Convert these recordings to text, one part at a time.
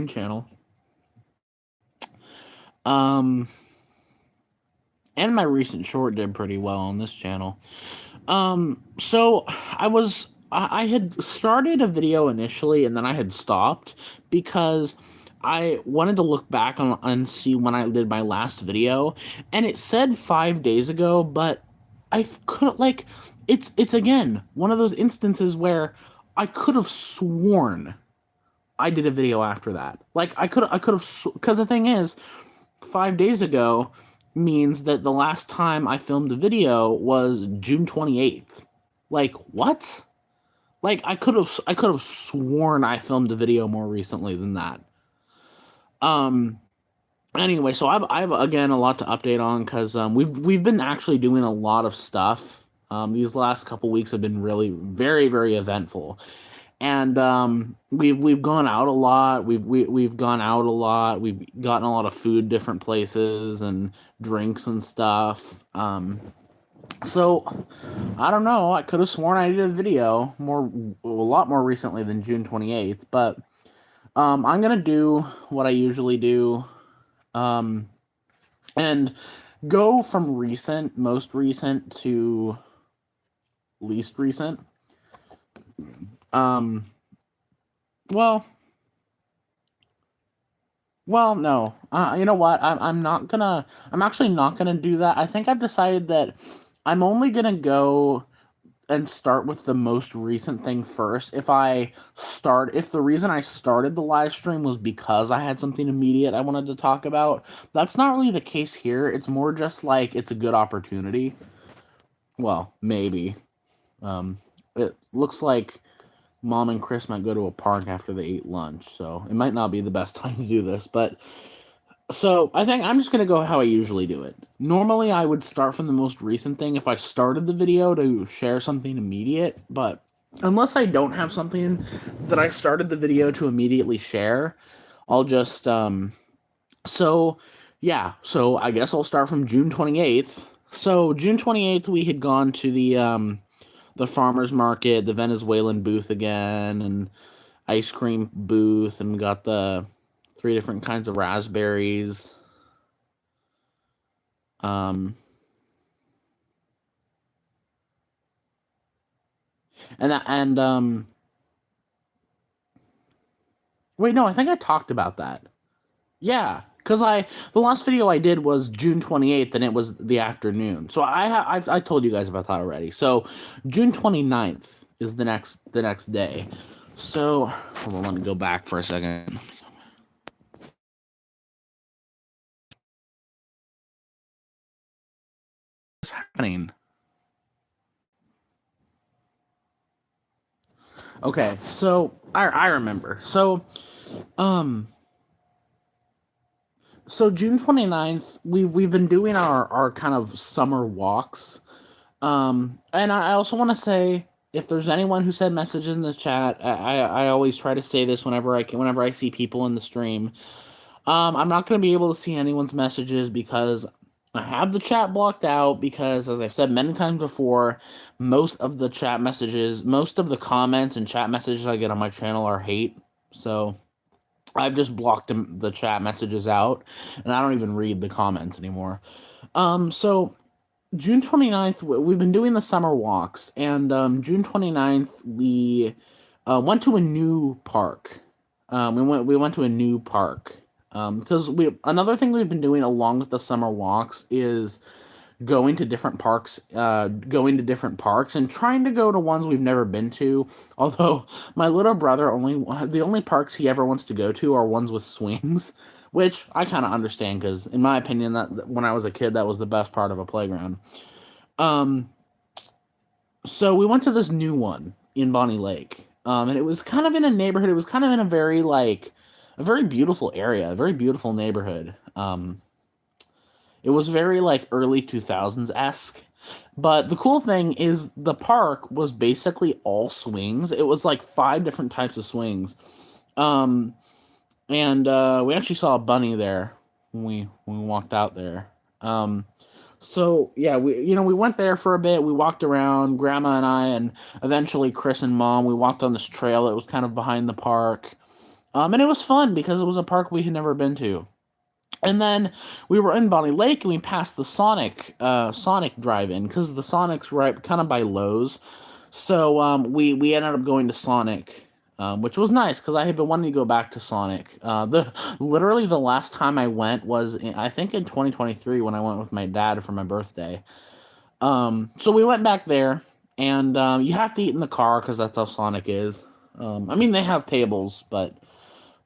channel. Um, and my recent short did pretty well on this channel. So I had started a video initially and then I had stopped because I wanted to look back on and see when I did my last video, and it said 5 days ago, but I couldn't like it's again one of those instances where I could have sworn I did a video after that. Like I could have, because the thing is, 5 days ago means that the last time I filmed a video was June 28th. Like what? Like I could have sworn I filmed a video more recently than that. Um anyway, so I've again a lot to update on because we've been actually doing a lot of stuff. These last couple weeks have been really very eventful, and we've gone out a lot. We've gone out a lot. We've gotten a lot of food different places and drinks and stuff. So I don't know. I could have sworn I did a video a lot more recently than June 28th, but I'm gonna do what I usually do, um, and go from most recent to least recent. Um, well, no. You know what? I'm not gonna. I'm actually not gonna do that. I think I've decided that I'm only gonna go and start with the most recent thing first. If the reason I started the live stream was because I had something immediate I wanted to talk about, that's not really the case here. It's more just like it's a good opportunity. Well, maybe. It looks like Mom and Chris might go to a park after they ate lunch, so it might not be the best time to do this, but so I think I'm just gonna go how I usually do it. Normally, I would start from the most recent thing if I started the video to share something immediate, but unless I don't have something that I started the video to immediately share, I'll just So yeah, so I guess I'll start from June 28th. So June 28th, we had gone to the farmers market, the Venezuelan booth again, and ice cream booth, and got the three different kinds of raspberries. Um, and wait, no, I think I talked about that. Yeah, because the last video I did was June 28th, and it was the afternoon. So I told you guys about that already. So June 29th is the next day. So hold on, let me go back for a second. What's happening? Okay, so I remember. Um so June 29th, we've been doing our kind of summer walks. And I also want to say, if there's anyone who said messages in the chat, I always try to say this whenever I see people in the stream. I'm not going to be able to see anyone's messages because I have the chat blocked out, because, as I've said many times before, most of the comments and chat messages I get on my channel are hate. So I've just blocked the chat messages out, and I don't even read the comments anymore. So June 29th, we've been doing the summer walks, and June 29th, we went to a new park. We went to a new park, because another thing we've been doing along with the summer walks is going to different parks and trying to go to ones we've never been to. Although my little brother the only parks he ever wants to go to are ones with swings, which I kind of understand, because in my opinion, that when I was a kid, that was the best part of a playground. Um, so we went to this new one in Bonnie Lake, and it was kind of in a neighborhood. It was kind of in a very beautiful area, a very beautiful neighborhood. It was very like early 2000s esque. But the cool thing is the park was basically all swings. It was like five different types of swings. Um, and we actually saw a bunny there when we walked out there. So yeah, we went there for a bit. We walked around, Grandma and I, and eventually Chris and Mom. We walked on this trail that was kind of behind the park. And it was fun because it was a park we had never been to. And then we were in Bonnie Lake and we passed the Sonic drive-in because the Sonic's right kind of by Lowe's. So we ended up going to Sonic, which was nice because I had been wanting to go back to Sonic. The literally the last time I went was I think in 2023 when I went with my dad for my birthday. So we went back there, and you have to eat in the car because that's how Sonic is. I mean, they have tables, but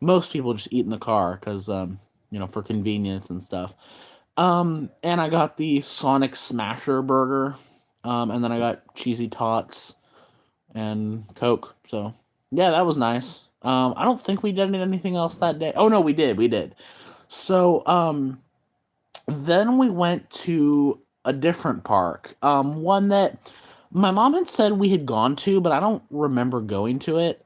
most people just eat in the car because for convenience and stuff. And I got the Sonic Smasher burger, and then I got cheesy tots and Coke. So yeah, that was nice. I don't think we did anything else that day. Oh no, we did. So then we went to a different park, one that my mom had said we had gone to, but I don't remember going to it.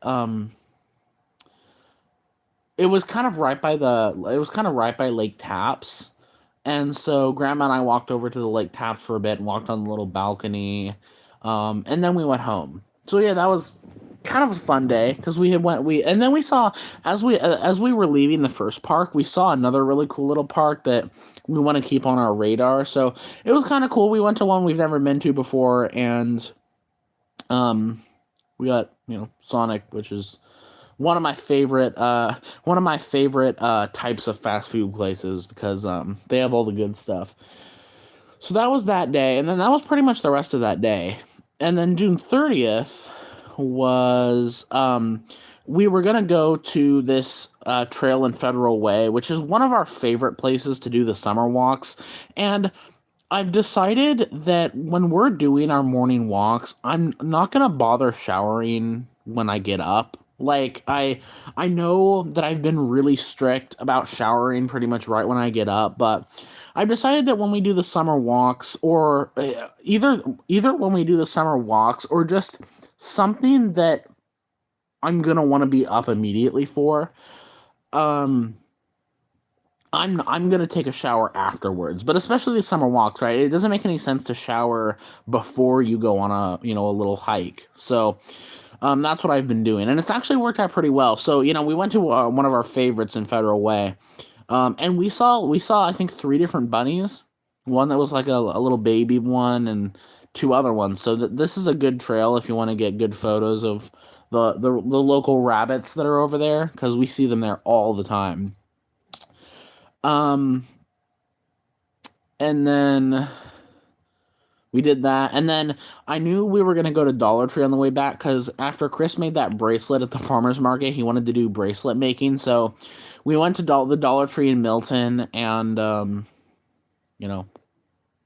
It was kind of right by Lake Taps. And so Grandma and I walked over to the Lake Taps for a bit and walked on the little balcony. And then we went home. So yeah, that was kind of a fun day because and then we saw as we were leaving the first park, we saw another really cool little park that we want to keep on our radar. So it was kind of cool. We went to one we've never been to before, and we got Sonic, which is one of my favorite types of fast food places because they have all the good stuff. So that was that day, and then that was pretty much the rest of that day. And then June 30th was we were gonna go to this trail in Federal Way, which is one of our favorite places to do the summer walks. And I've decided that when we're doing our morning walks, I'm not gonna bother showering when I get up. Like I know that I've been really strict about showering pretty much right when I get up, but I've decided that when we do the summer walks, or either when we do the summer walks, or just something that I'm gonna want to be up immediately for, um, I'm gonna take a shower afterwards, but especially the summer walks, right? It doesn't make any sense to shower before you go on a little hike. So that's what I've been doing, and it's actually worked out pretty well. So we went to one of our favorites in Federal Way, and we saw I think three different bunnies, one that was like a little baby one, and two other ones. So this is a good trail if you want to get good photos of the local rabbits that are over there because we see them there all the time. Um, and then we did that, and then I knew we were gonna go to Dollar Tree on the way back because after Chris made that bracelet at the farmer's market, he wanted to do bracelet making. So we went to the Dollar Tree in Milton, and you know,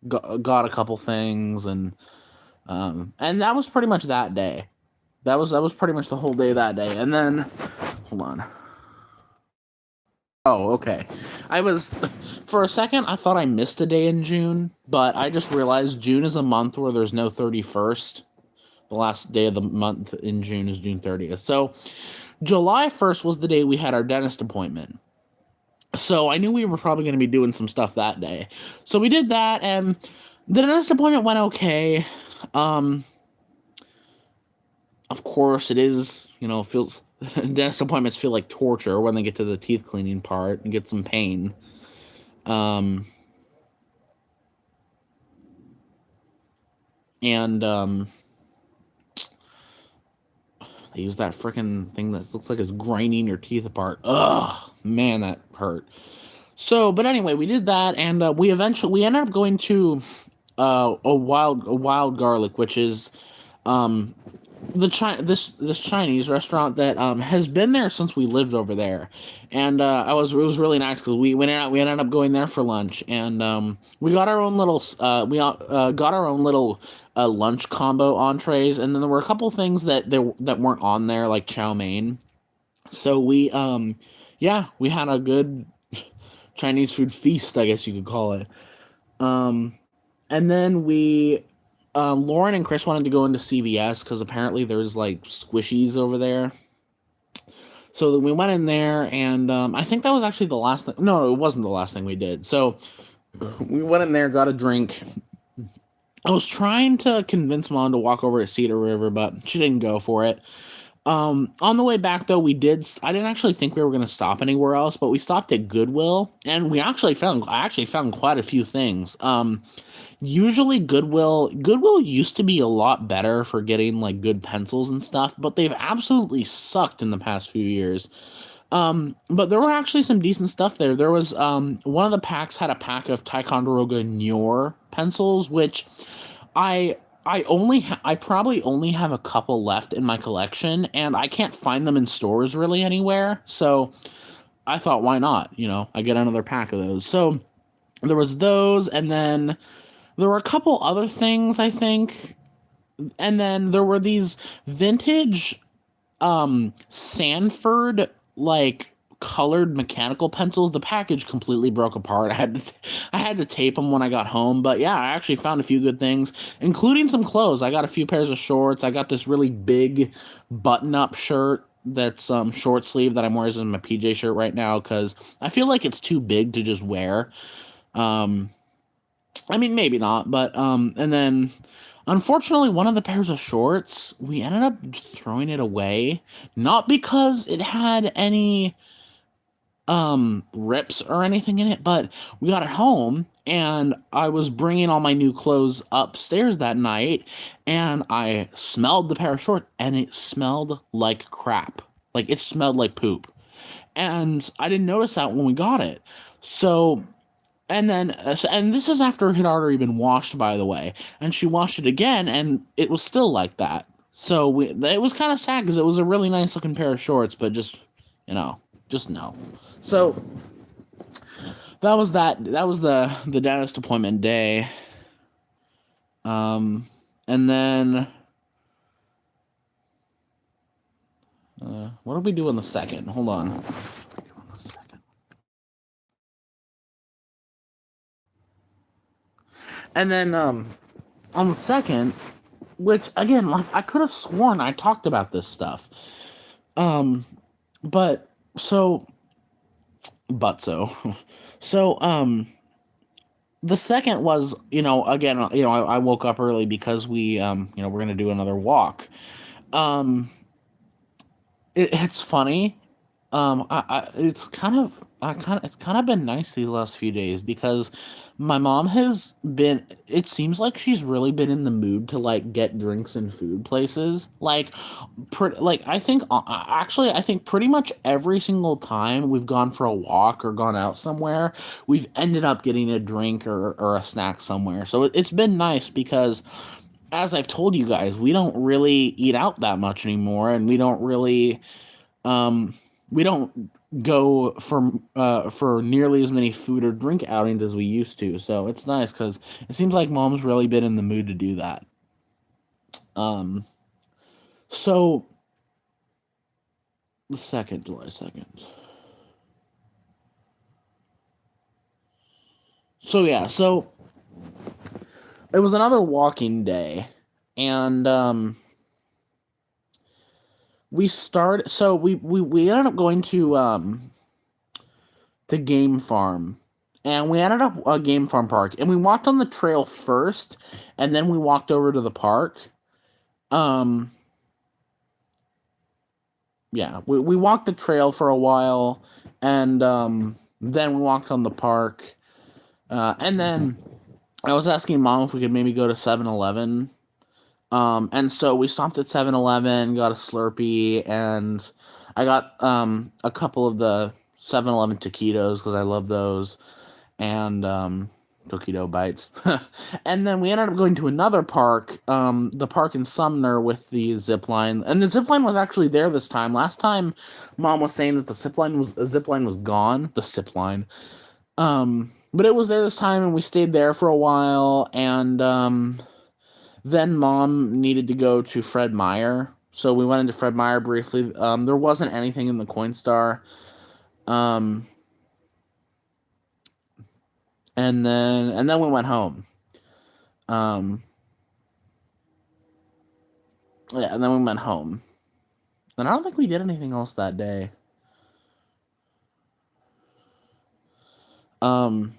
got a couple things, and that was pretty much that day. That was pretty much the whole day that day, and then hold on. Oh, okay. I was for a second I thought I missed a day in June, but I just realized June is a month where there's no 31st. The last day of the month in June is June 30th. So July 1st was the day we had our dentist appointment. So I knew we were probably going to be doing some stuff that day. So we did that, and the dentist appointment went okay. Um, of course, it is, feels dentist appointments feel like torture when they get to the teeth cleaning part and get some pain. Um, and they use that freaking thing that looks like it's grinding your teeth apart. Ugh, man, that hurt. So, but anyway, we did that, and we ended up going to a wild garlic, which is um this Chinese restaurant that has been there since we lived over there, and it was really nice because we ended up going there for lunch, and we got our own little got our own little lunch combo entrees, and then there were a couple things that weren't on there like chow mein. So yeah, we had a good Chinese food feast, I guess you could call it. Um, and then Lauren and Chris wanted to go into CVS because apparently there's like squishies over there. So we went in there, and I think that was actually the last thing. No, it wasn't the last thing we did. So we went in there, got a drink. I was trying to convince Mom to walk over to Cedar River, but she didn't go for it. On the way back though, I didn't actually think we were going to stop anywhere else, but we stopped at Goodwill, and I actually found quite a few things. Usually Goodwill used to be a lot better for getting like good pencils and stuff, but they've absolutely sucked in the past few years. But there were actually some decent stuff there. There was one of the packs had a pack of Ticonderoga Nior pencils, which I I probably only have a couple left in my collection, and I can't find them in stores really anywhere. So I thought, why not? I get another pack of those. So there was those, and then there were a couple other things, I think. And then there were these vintage Sanford like colored mechanical pencils. The package completely broke apart. I had to tape them when I got home, but yeah, I actually found a few good things, including some clothes. I got a few pairs of shorts. I got this really big button-up shirt that's short sleeve that I'm wearing as my PJ shirt right now because I feel like it's too big to just wear. Um, I mean, maybe not, but and then unfortunately, one of the pairs of shorts, we ended up throwing it away, not because it had any rips or anything in it, but we got it home and I was bringing all my new clothes upstairs that night and I smelled the pair of shorts and it smelled like crap. Like it smelled like poop. And I didn't notice that when we got it. So and this is after it had already been washed, by the way. And she washed it again, and it was still like that. So it was kind of sad because it was a really nice looking pair of shorts, but you know, just no. So that was that. That was the dentist appointment day. And then what did we do on the second? Hold on. And then on the second, which again, like I could have sworn I talked about this stuff. But so but so so the second was, again, I woke up early because we're gonna do another walk. Um it's funny. It's kind of been nice these last few days because my mom has been. It seems like she's really been in the mood to like get drinks and food places. Like I think actually I think pretty much every single time we've gone for a walk or gone out somewhere, we've ended up getting a drink or a snack somewhere. So it's been nice because as I've told you guys, we don't really eat out that much anymore, and um, we don't go for nearly as many food or drink outings as we used to. So it's nice because it seems like mom's really been in the mood to do that. Um, so the second, July 2nd. So yeah, so it was another walking day, and we ended up going to Game Farm. And we ended up a Game Farm Park, and we walked on the trail first, and then we walked over to the park. Um, yeah, we walked the trail for a while, and then we walked on the park. And then I was asking mom if we could maybe go to 7-Eleven. And so we stopped at 7-Eleven, got a Slurpee, and I got a couple of the 7-Eleven taquitos because I love those, and taquito bites. And then we ended up going to another park, the park in Sumner with the zip line, and the zip line was actually there this time. Last time, mom was saying that the zip line was gone. The zip line, but it was there this time, and we stayed there for a while, and then mom needed to go to Fred Meyer, so we went into Fred Meyer briefly. There wasn't anything in the Coinstar. Um, and then we went home. Um, yeah, and then we went home. And I don't think we did anything else that day. Um,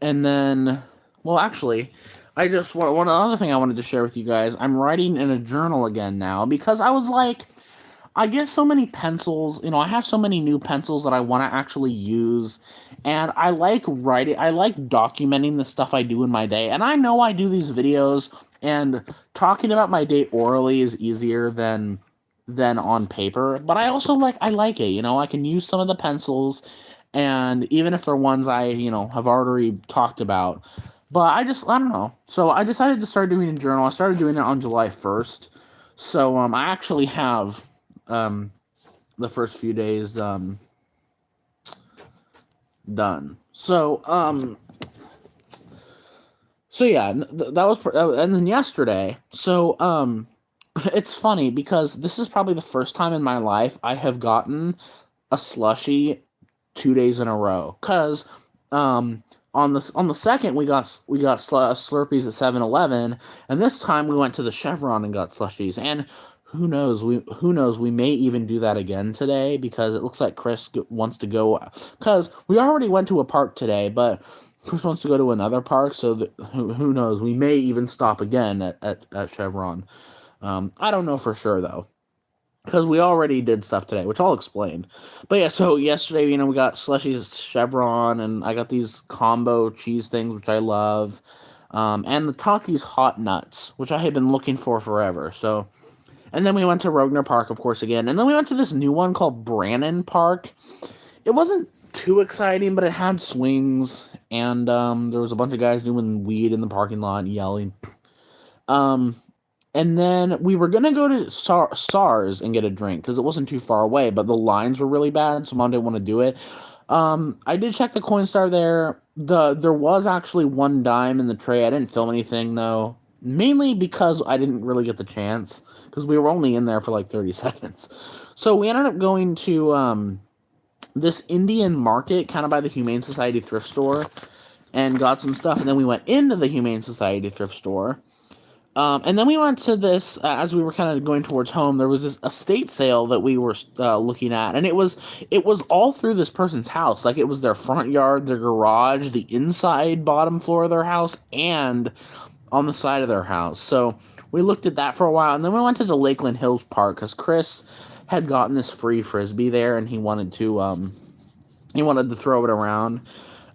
and then, well, actually, I just one other thing I wanted to share with you guys. I'm writing in a journal again now because I was like, I get so many pencils. I have so many new pencils that I want to actually use, and I like writing. I like documenting the stuff I do in my day, and I know I do these videos, and talking about my day orally is easier than on paper. But I like it. I can use some of the pencils, and even if they're ones I have already talked about. But I don't know. So I decided to start doing a journal. I started doing it on July 1st. So I actually have um, the first few days done. So yeah, that was and then yesterday. So it's funny because this is probably the first time in my life I have gotten a slushy 2 days in a row. Cause um on the second we got Slurpees at 7-Eleven, and this time we went to the Chevron and got slushies. And who knows, we may even do that again today because it looks like Chris wants to go, because we already went to a park today, but Chris wants to go to another park. So who knows, we may even stop again at Chevron. I don't know for sure though, because we already did stuff today, which I'll explain. But yeah, so yesterday, we got slushies Chevron, and I got these combo cheese things, which I love, and the Takis hot nuts, which I had been looking for forever. So, and then we went to Rogner Park, of course, again, and then we went to this new one called Brannan Park. It wasn't too exciting, but it had swings, and there was a bunch of guys doing weed in the parking lot and yelling. Um, and then we were gonna go to SARS and get a drink because it wasn't too far away, but the lines were really bad, so Mom didn't want to do it. I did check the Coinstar there. There was actually one dime in the tray. I didn't film anything though, mainly because I didn't really get the chance because we were only in there for like 30 seconds. So we ended up going to this Indian market, kind of by the Humane Society thrift store, and got some stuff. And then we went into the Humane Society thrift store. And then we went to this, as we were kind of going towards home. There was this estate sale that we were looking at, and it was all through this person's house. Like, it was their front yard, their garage, the inside bottom floor of their house, and on the side of their house. So we looked at that for a while, and then we went to the Lakeland Hills Park because Chris had gotten this free frisbee there, and he wanted to throw it around.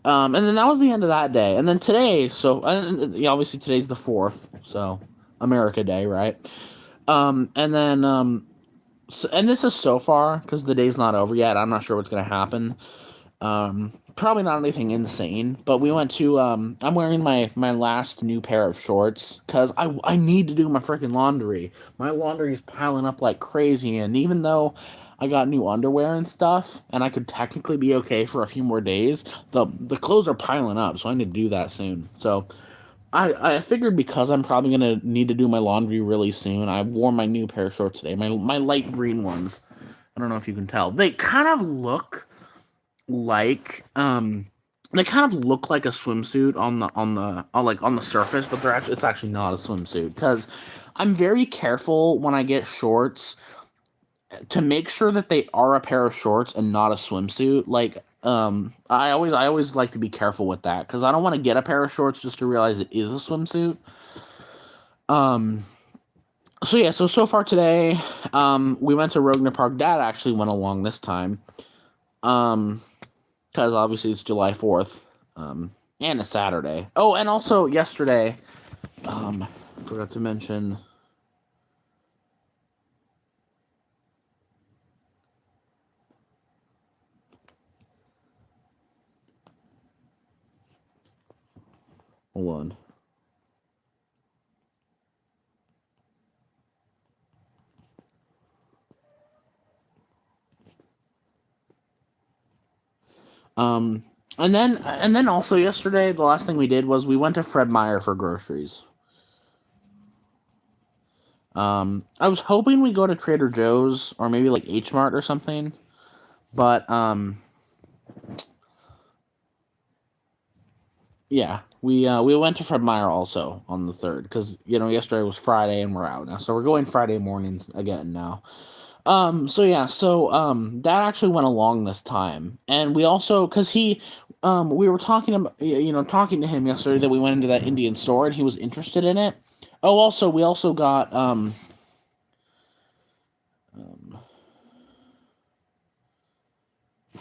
And then that was the end of that day. And then today, obviously today's the 4th, so America Day, right? And then, and this is so far, because the day's not over yet. I'm not sure what's going to happen. Probably not anything insane, but we went to, I'm wearing my last new pair of shorts, because I need to do my freaking laundry. My laundry is piling up like crazy, and even though I got new underwear and stuff, and I could technically be okay for a few more days, the clothes are piling up, so I need to do that soon. So I figured, because I'm probably gonna need to do my laundry really soon, I wore my new pair of shorts today, my light green ones. I don't know if you can tell. They kind of look like they kind of look like a swimsuit on the surface, but it's actually not a swimsuit, because I'm very careful when I get shorts to make sure that they are a pair of shorts and not a swimsuit. Like, I always like to be careful with that, because I don't want to get a pair of shorts just to realize it is a swimsuit. Um, so yeah, so far today, we went to Rogner Park. Dad actually went along this time, because obviously it's July 4th, and a Saturday. Oh, and also yesterday, forgot to mention. Hold on. Um, and then also yesterday, the last thing we did was we went to Fred Meyer for groceries. I was hoping we go to Trader Joe's or maybe like H Mart or something, but yeah, we went to Fred Meyer also on the 3rd, because yesterday was Friday and we're out now, so we're going Friday mornings again now. So yeah, Dad actually went along this time, and we also, because we were talking about, talking to him yesterday that we went into that Indian store and he was interested in it. Oh, also, we also got,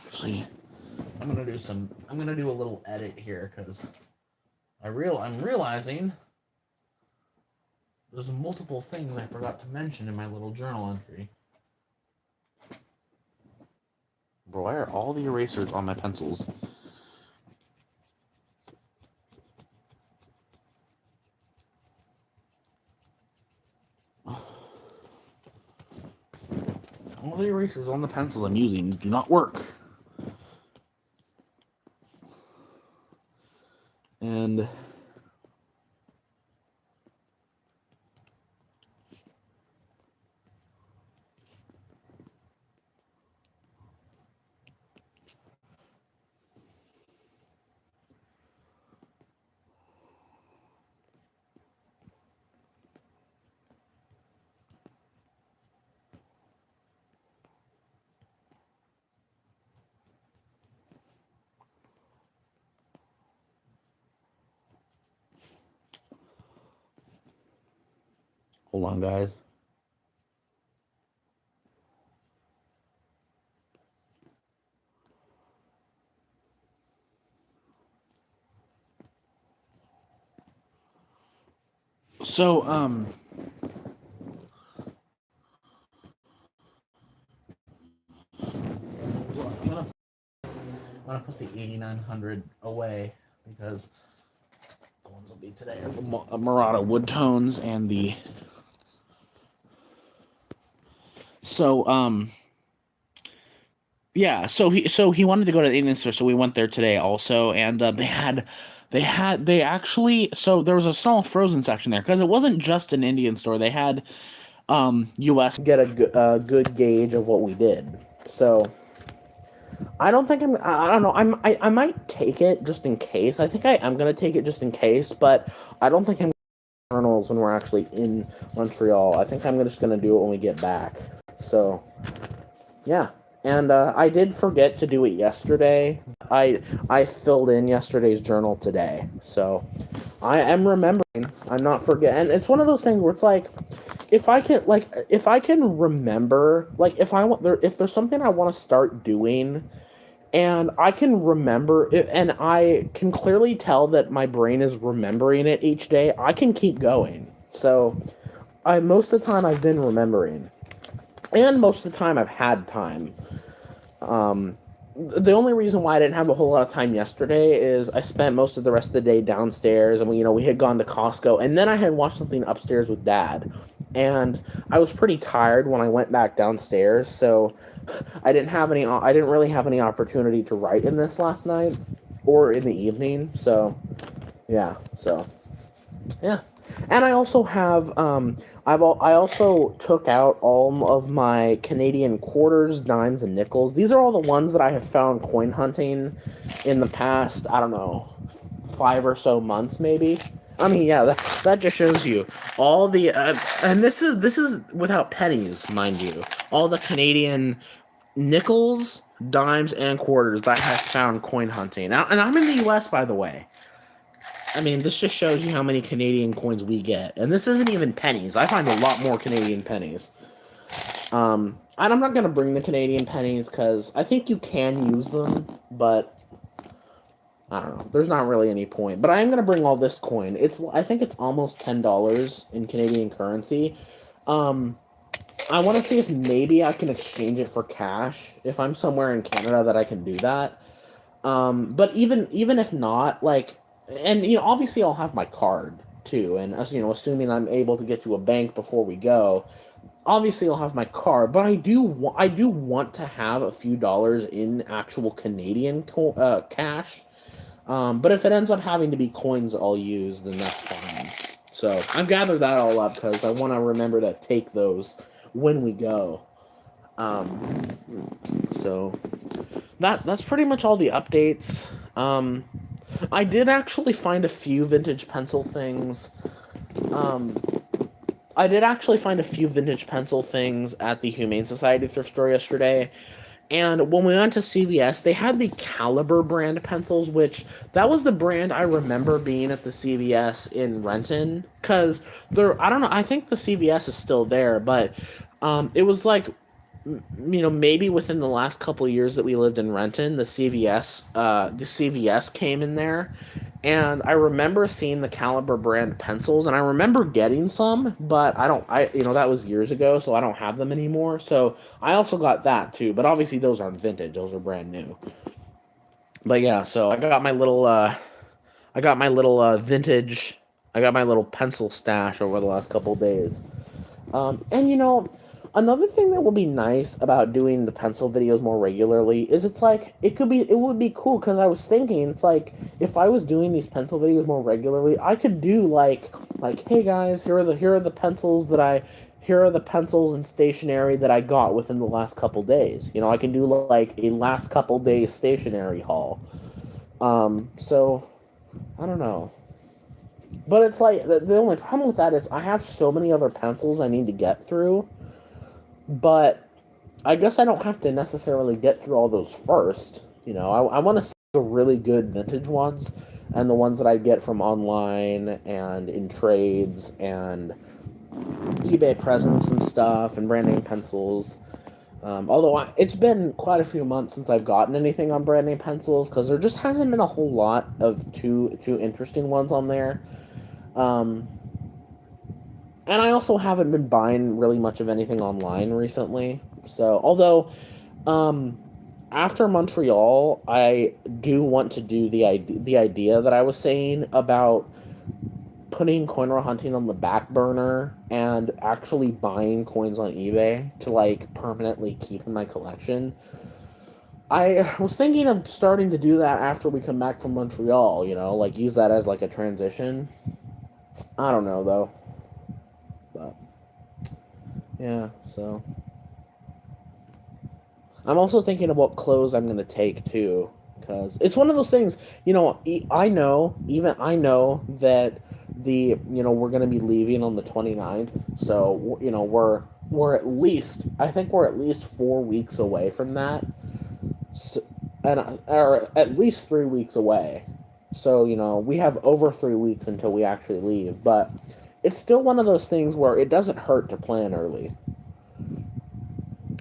actually, I'm gonna do a little edit here because I'm realizing there's multiple things I forgot to mention in my little journal entry. Bro, why are all the erasers on my pencils? All the erasers on the pencils I'm using do not work. And hold on, guys. So, I'm gonna put the 8900 away because the ones will be today are the Murata wood tones and the. So, yeah, so he wanted to go to the Indian store, so we went there today also, and they actually, so there was a small frozen section there because it wasn't just an Indian store. They had U.S. get a good gauge of what we did. So I don't think I don't know. I might take it just in case. I think I'm gonna take it just in case, but I don't think I'm journals when we're actually in Montreal. I think I'm just gonna do it when we get back. So yeah. And I did forget to do it yesterday. I filled in yesterday's journal today, so I am remembering. I'm not forgetting. And it's one of those things where it's like, if I can remember, like if there's something I want to start doing, and I can remember it, and I can clearly tell that my brain is remembering it each day, I can keep going. So, most of the time I've been remembering, and most of the time I've had time. The only reason why I didn't have a whole lot of time yesterday is I spent most of the rest of the day downstairs, and we had gone to Costco, and then I had watched something upstairs with Dad, and I was pretty tired when I went back downstairs, so I didn't really have any opportunity to write in this last night or in the evening. So yeah, yeah. And I also have I also took out all of my Canadian quarters, dimes, and nickels. These are all the ones that I have found coin hunting in the past, I don't know, 5 or so months maybe. I mean, yeah, that just shows you all the and this is without pennies, mind you. All the Canadian nickels, dimes, and quarters that I have found coin hunting. And I'm in the US, by the way. I mean, this just shows you how many Canadian coins we get. And this isn't even pennies. I find a lot more Canadian pennies. And I'm not going to bring the Canadian pennies because I think you can use them, but I don't know. There's not really any point. But I am going to bring all this coin. I think it's almost $10 in Canadian currency. I want to see if maybe I can exchange it for cash. If I'm somewhere in Canada that I can do that. But even if not, like, and obviously I'll have my card too, and assuming I'm able to get to a bank before we go, obviously I'll have my card. But I do want to have a few dollars in actual Canadian cash. But if it ends up having to be coins I'll use, then that's fine. So I've gathered that all up because I want to remember to take those when we go. So that's pretty much all the updates. I did actually find a few vintage pencil things. I did actually find a few vintage pencil things at the Humane Society thrift store yesterday, And when we went to CVS, they had the Caliber brand pencils, which that was the brand I remember being at the CVS in Renton. Because there, I don't know, I think the CVS is still there, but it was like, maybe within the last couple of years that we lived in Renton, the CVS came in there, and I remember seeing the Caliber brand pencils, and I remember getting some, but that was years ago, so I don't have them anymore. So I also got that too, but obviously those aren't vintage; those are brand new. But yeah, so vintage, I got my little pencil stash over the last couple of days. And another thing that will be nice about doing the pencil videos more regularly is it would be cool because I was thinking it's like if I was doing these pencil videos more regularly, I could do like hey guys, here are the pencils and stationery that I got within the last couple days. I can do like a last couple days stationery haul. So I don't know. But it's like the only problem with that is I have so many other pencils I need to get through, but I guess I don't have to necessarily get through all those first. I want to see the really good vintage ones and the ones that I get from online and in trades and eBay presents and stuff and brand name pencils. Although it's been quite a few months since I've gotten anything on brand name pencils because there just hasn't been a whole lot of too interesting ones on there. Um, and I also haven't been buying really much of anything online recently. So, although um, after Montreal, I do want to do the idea that I was saying about putting coin roll hunting on the back burner and actually buying coins on eBay to like permanently keep in my collection. I was thinking of starting to do that after we come back from Montreal, like use that as like a transition. I don't know though. But yeah, so I'm also thinking of what clothes I'm going to take too because it's one of those things, I know that we're going to be leaving on the 29th. So, we're at least I think we're at least 4 weeks away from that. So, and or at least 3 weeks away. So, we have over 3 weeks until we actually leave, but it's still one of those things where it doesn't hurt to plan early.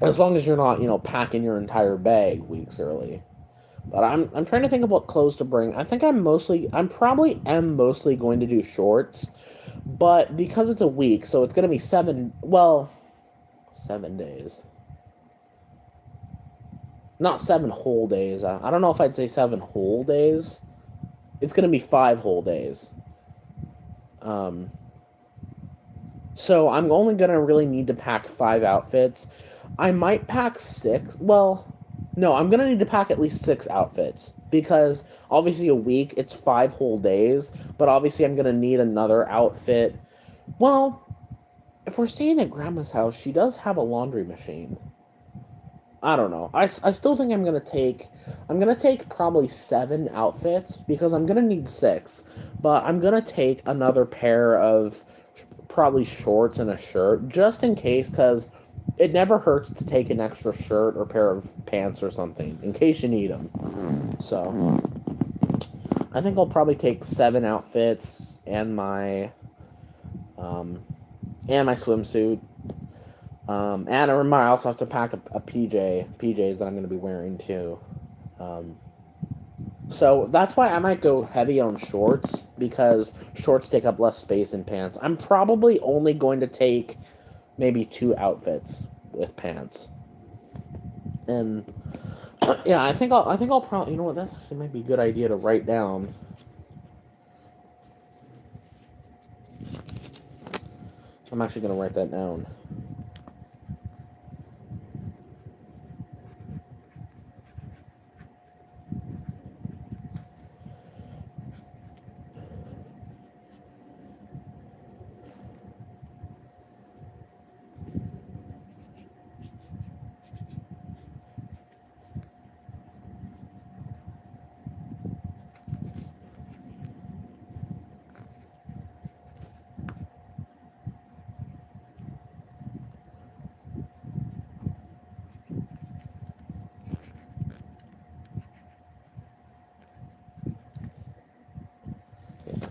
As long as you're not, packing your entire bag weeks early. But I'm trying to think of what clothes to bring. I think I'm probably am mostly going to do shorts, but because it's a week, so it's going to be 7 days. Not 7 whole days. I don't know if I'd say 7 whole days. It's going to be 5 whole days. Um, so I'm only going to really need to pack 5 outfits. I might pack 6. Well, no, I'm going to need to pack at least 6 outfits because obviously a week, it's 5 whole days, but obviously I'm going to need another outfit. Well, if we're staying at Grandma's house, she does have a laundry machine. I don't know. I still think I'm gonna take probably 7 outfits because I'm gonna need 6, but I'm gonna take another pair of probably shorts and a shirt just in case because it never hurts to take an extra shirt or pair of pants or something in case you need them. So I think I'll probably take 7 outfits um, and my swimsuit. And I remember I also have to pack a PJs that I'm going to be wearing too. Um, so that's why I might go heavy on shorts because shorts take up less space than pants. I'm probably only going to take maybe 2 outfits with pants. And yeah, I think I'll probably, that's actually might be a good idea to write down. I'm actually going to write that down.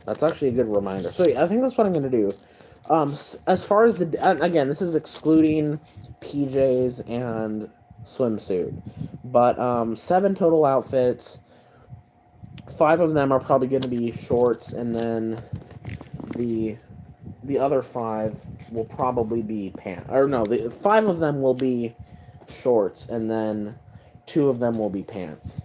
That's actually a good reminder. So yeah, I think that's what I'm gonna do. As far as again, this is excluding PJs and swimsuit, but 7 total outfits. 5 of them are probably going to be shorts, and then the the other 5 will probably be pants. Or no, the 5 of them will be shorts, and then 2 of them will be pants.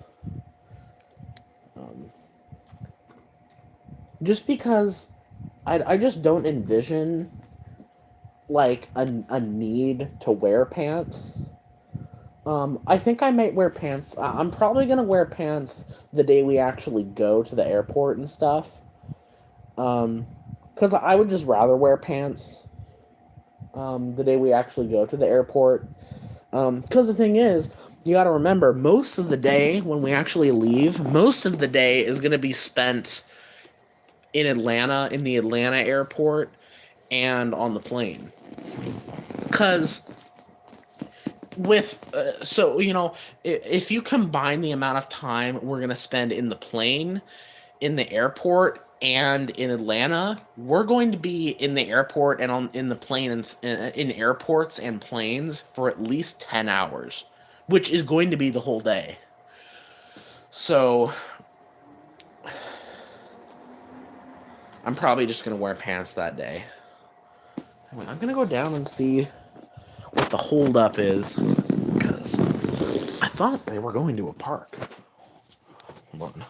Just because I just don't envision like a need to wear pants. I think I might wear pants. I'm probably gonna wear pants the day we actually go to the airport and stuff. Because I would just rather wear pants the day we actually go to the airport. Because the thing is, you got to remember, most of the day when we actually leave, most of the day is going to be spent in Atlanta, in the Atlanta airport, and on the plane. Because so you know, if you combine the amount of time we're going to spend in the plane, in the airport, and in Atlanta, we're going to be in the airport and in the plane and in airports and planes for at least 10 hours, which is going to be the whole day. So I'm probably just going to wear pants that day. I'm going to go down and see what the holdup is, because I thought they were going to a park. Hold on.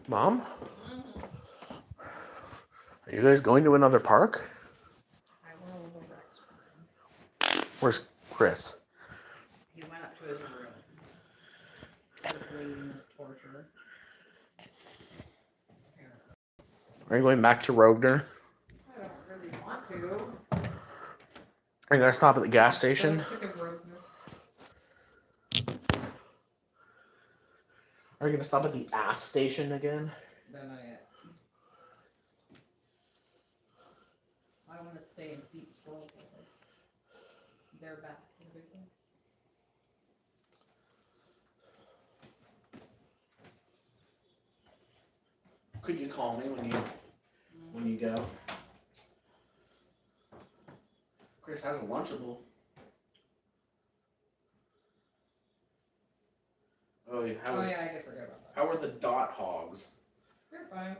Mom? Are you guys going to another park? I will the rest. Where's Chris? He went up to his room. His waiting is torture. Are you going back to Rogner? I don't really want to. Are you going to stop at the gas station? I'm so sick of Rogner. Are you going to stop at the ass station again? No, not yet. I want to stay and feet stroll. They're back. Could you call me when you go? Chris has a Lunchable. Oh, yeah. Yeah, I did forget about that. How are the dot hogs? They're fine.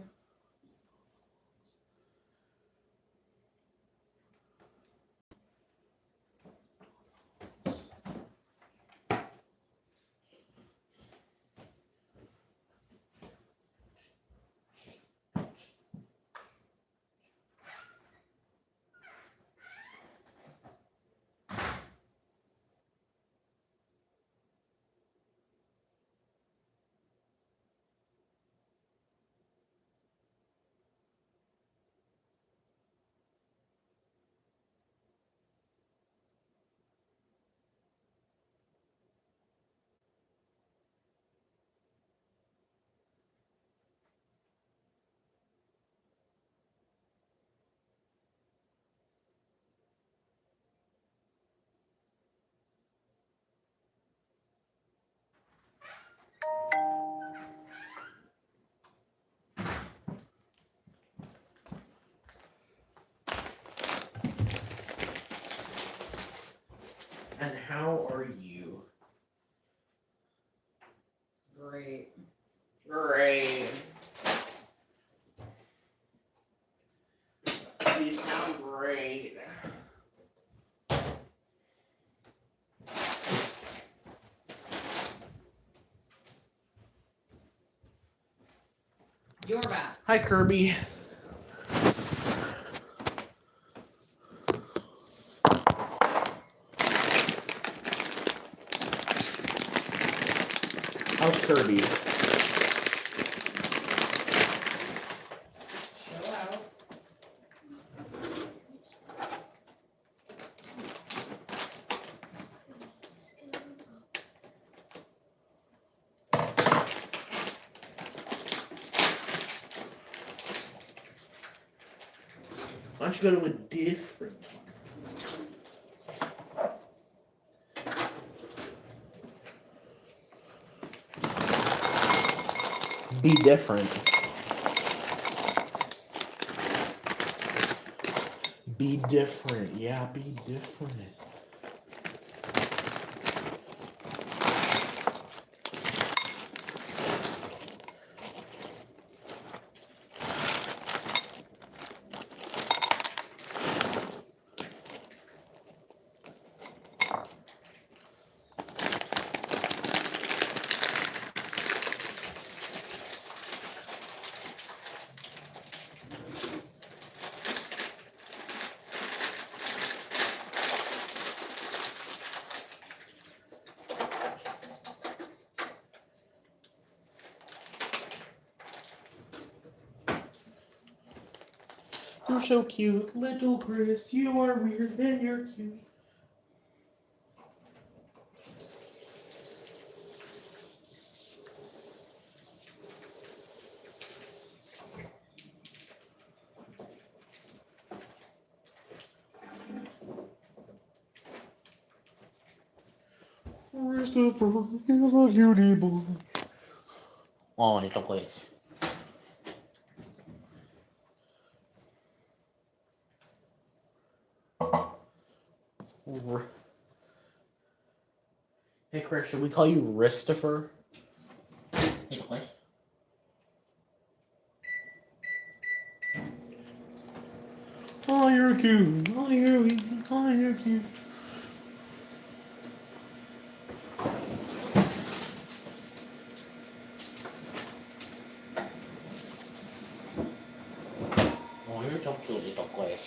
And how are you? Great. Great. You sound great. You're back. Hi, Kirby. How's Kirby? Chill out. Why don't you go to a different one? Be different. Be different. Yeah, be different. You're so cute, little Chris. You are weird, and you're cute. Christopher is a cutie boy. Oh, little Chris. Hey, Chris, should we call you Christopher? Hey, Chris. Oh, you're cute. Oh, you're cute. Oh, you're so cute, little Chris.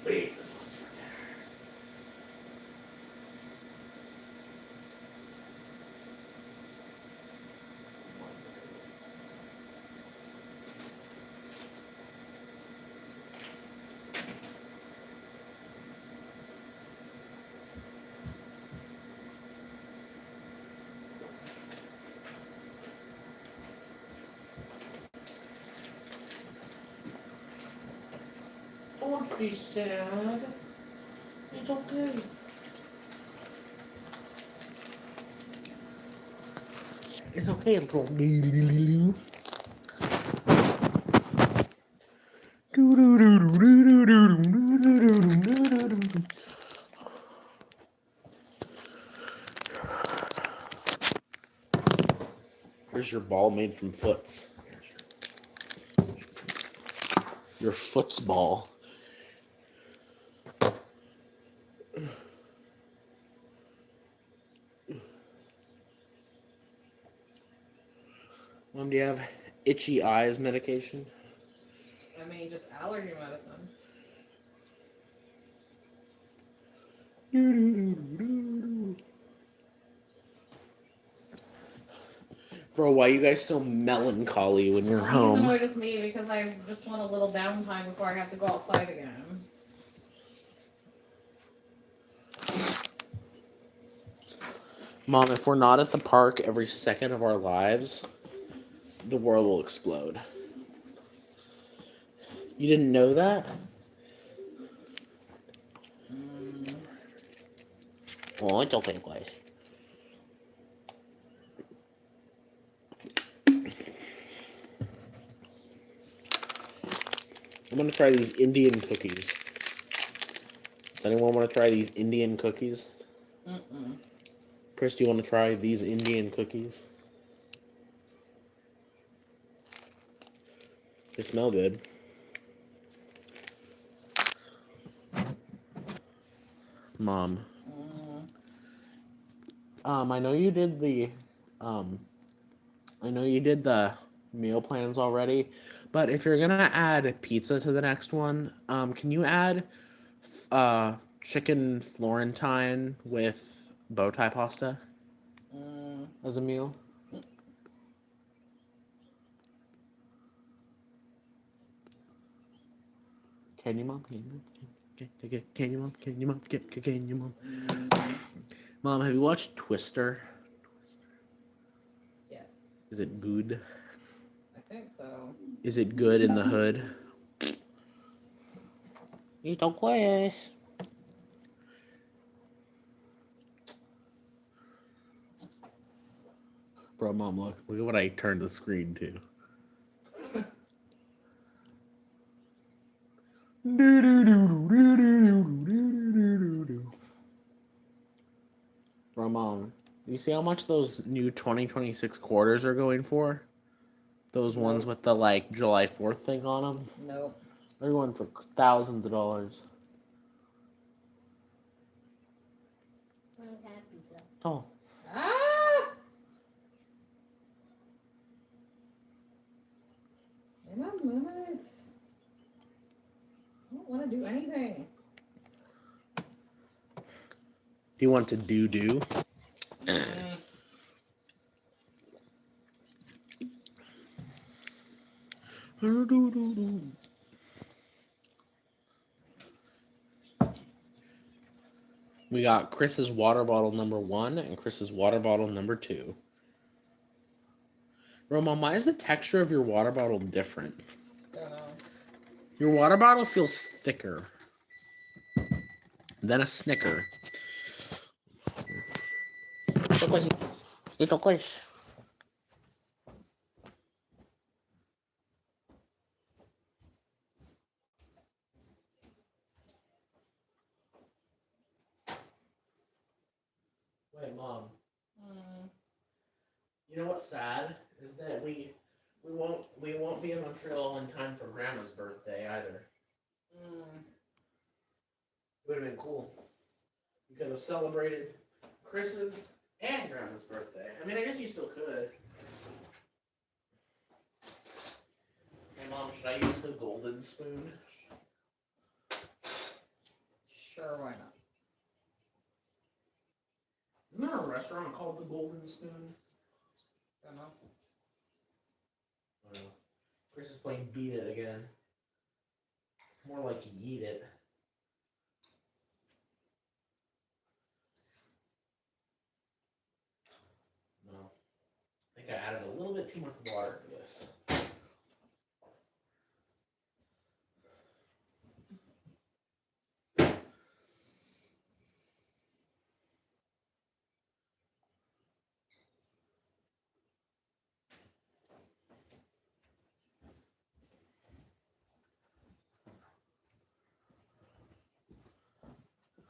Wait. Don't be sad. It's okay. It's okay, little. Here's your ball made from foots. Your foot's ball. Mom, do you have itchy eyes medication? I mean, just allergy medicine. Bro, why are you guys so melancholy when you're He's home? annoyed with me because I just want a little downtime before I have to go outside again. Mom, if we're not at the park every second of our lives, the world will explode. You didn't know that? Oh, it's okay, guys. I'm gonna try these Indian cookies. Does anyone want to try these Indian cookies? Mm-mm. Chris, do you want to try these Indian cookies? They smell good. Mom. I know you did the meal plans already, but if you're gonna add pizza to the next one, can you add chicken Florentine with bow tie pasta as a meal? Can you, Mom? Can you? Can you, Mom? Can you, Mom? Can you, Mom? Mom, have you watched Twister? Yes, Is it good? I think so. Is it good in the hood? Ito quiz. Bro, Mom, look at what I turned the screen to. Bro, Mom, you see how much those new 2026 quarters are going for? Those ones Nope. with the like July 4th thing on them? Nope. They're going for thousands of dollars. Oh. Ah! In a minute. I don't want to do anything. Do you want to do? We got Chris's water bottle number 1 and Chris's water bottle number 2. Roman, why is the texture of your water bottle different? Don't know. Your water bottle feels thicker than a Snicker. Ito quiz. Wait, Mom. You know what's sad is that we won't be in Montreal in time for Grandma's birthday either. It would have been cool. We could have celebrated Chris's and Grandma's birthday. I mean, I guess you still could. Hey, Mom, should I use the golden spoon? Sure, why not? Isn't there a restaurant called the Golden Spoon? Don't know. I don't know. Chris is playing Beat It again. More like Yeet It. No. I think I added a little bit too much water to this.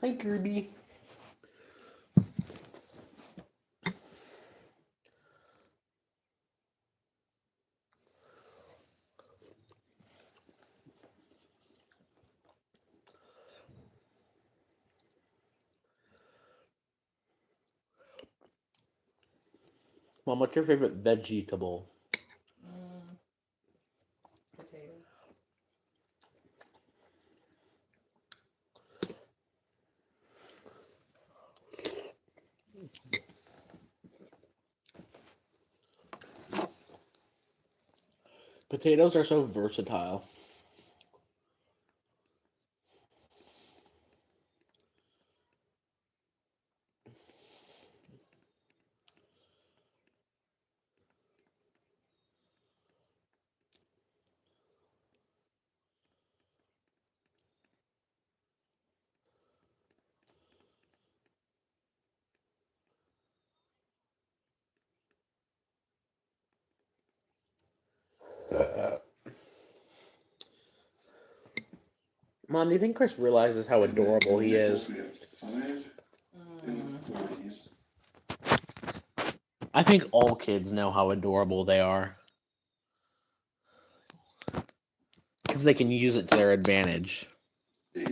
Hi, Kirby. Mom, what's your favorite vegetable? Potato. Potatoes are so versatile. Mom, do you think Chris realizes how adorable he is? I think all kids know how adorable they are. Because they can use it to their advantage. Yeah.